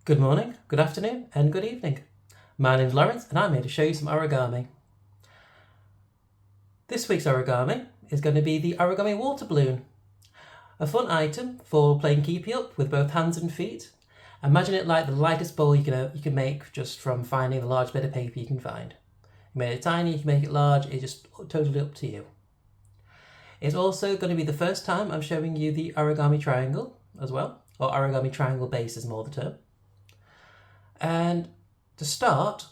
Good morning, good afternoon, and good evening. My name's Lawrence, and I'm here to show you some origami. This week's origami is going to be the origami water balloon. A fun item for playing keepy up with both hands and feet. Imagine it like the lightest ball you can make just from finding the large bit of paper you can find. You made it tiny, you can make it large, it's just totally up to you. It's also going to be the first time I'm showing you the origami triangle as well, or origami triangle base is more the term. And to start,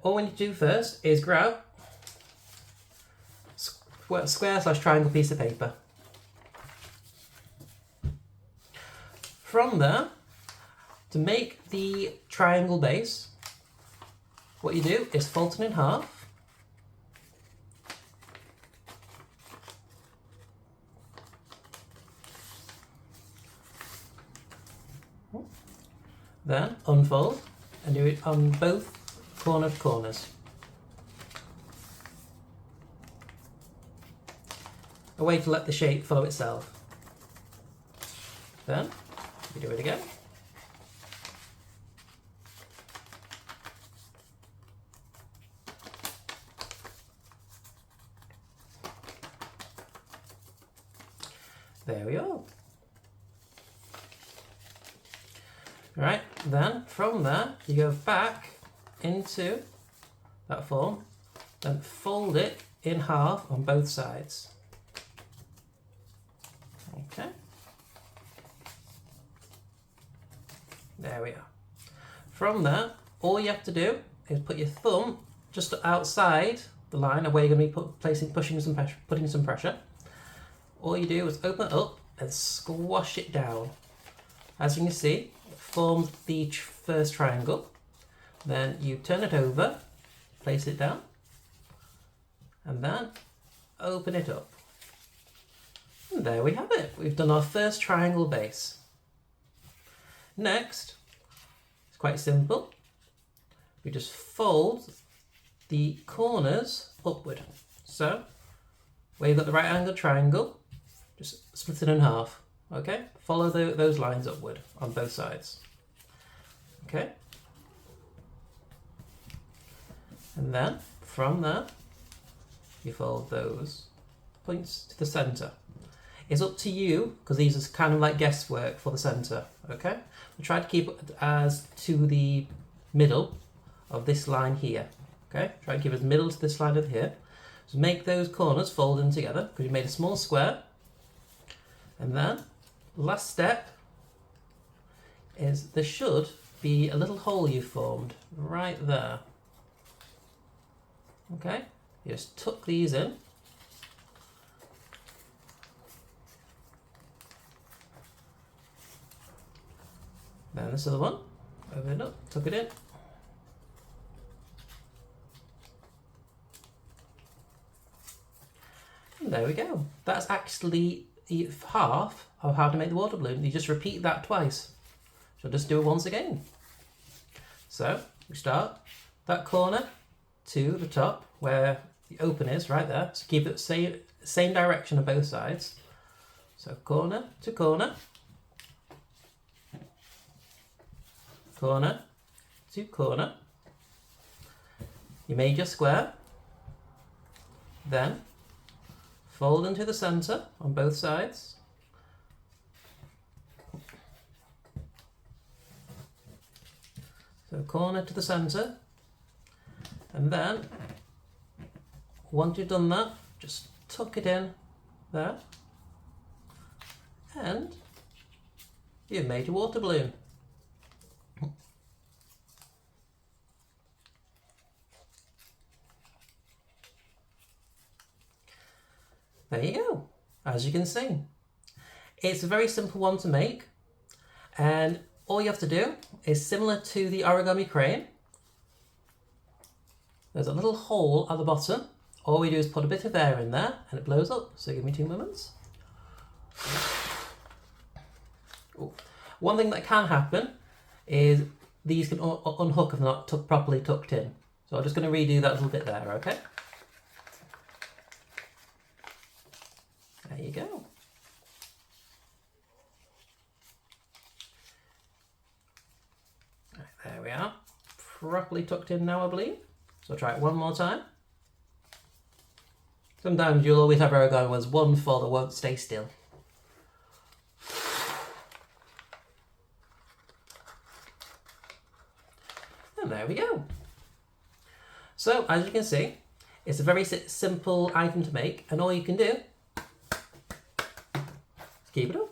all we need to do first is grab a square/triangle piece of paper. From there, to make the triangle base, what you do is fold it in half. Then unfold and do it on both corners. A way to let the shape follow itself. Then you do it again. There we are. Right, then from there you go back into that form, then fold it in half on both sides. Okay. There we are. From there, all you have to do is put your thumb just outside the line of where you're going to be putting some pressure. All you do is open it up and squash it down. As you can see, it forms the first triangle. Then you turn it over, place it down, and then open it up. And there we have it. We've done our first triangle base. Next, it's quite simple. We just fold the corners upward. So, where you've got the right angle triangle, just split it in half. Okay, follow those lines upward on both sides. Okay, and then from there, you fold those points to the center. It's up to you, because these are kind of like guesswork for the center. Okay, we try to keep it as to the middle of this line here. Okay, try to keep it as middle to this line over here. So make those corners fold in together, because you made a small square. And then, last step is there should be a little hole you formed right there. Okay, you just tuck these in. Then this other one, open it up, tuck it in. And there we go. That's actually half of how to make the water balloon. You just repeat that twice. So just do it once again. So we start that corner to the top where the open is, right there. So keep it same direction on both sides. So corner to corner. Corner to corner. You made your square. Then fold into the center on both sides. So corner to the center. And then, once you've done that, just tuck it in there. And you've made your water balloon. There you go, as you can see. It's a very simple one to make, and all you have to do is similar to the origami crane. There's a little hole at the bottom. All we do is put a bit of air in there and it blows up. So give me 2 moments. Ooh. One thing that can happen is these can unhook if they're not properly tucked in. So I'm just going to redo that little bit there, okay? There you go. properly tucked in now, I believe. So I'll try it one more time. Sometimes you'll always have origami where there's one fold that won't stay still. And there we go. So, as you can see, it's a very simple item to make, and all you can do is keep it up.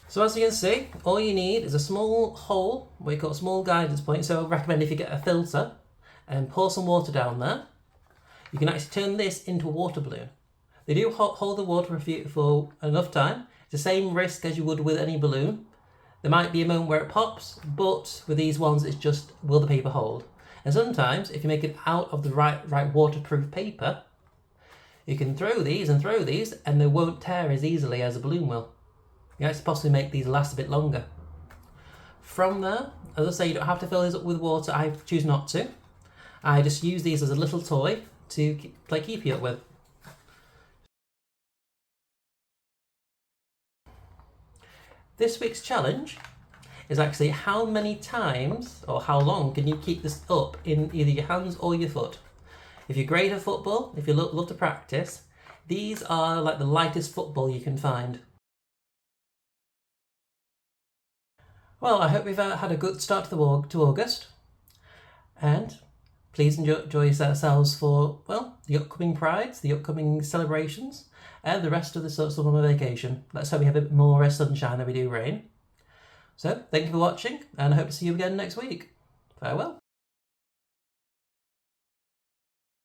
So as you can see, all you need is a small hole, what you call a small guidance point. So I recommend if you get a filter and pour some water down there, you can actually turn this into a water balloon. They do hold the water for enough time. It's the same risk as you would with any balloon. There might be a moment where it pops, but with these ones it's just, will the paper hold? And sometimes if you make it out of the right waterproof paper, you can throw these and they won't tear as easily as a balloon will. You can actually possibly make these last a bit longer. From there, as I say, you don't have to fill these up with water. I choose not to. I just use these as a little toy to play keepy up with. This week's challenge is actually how many times or how long can you keep this up in either your hands or your foot. If you're great at football, if you love to practice, these are like the lightest football you can find. Well, I hope we've had a good start to August, and please enjoy yourselves for, well, the upcoming prides, the upcoming celebrations, and the rest of the summer vacation. Let's hope we have a bit more sunshine than we do rain. So, thank you for watching, and I hope to see you again next week. Farewell.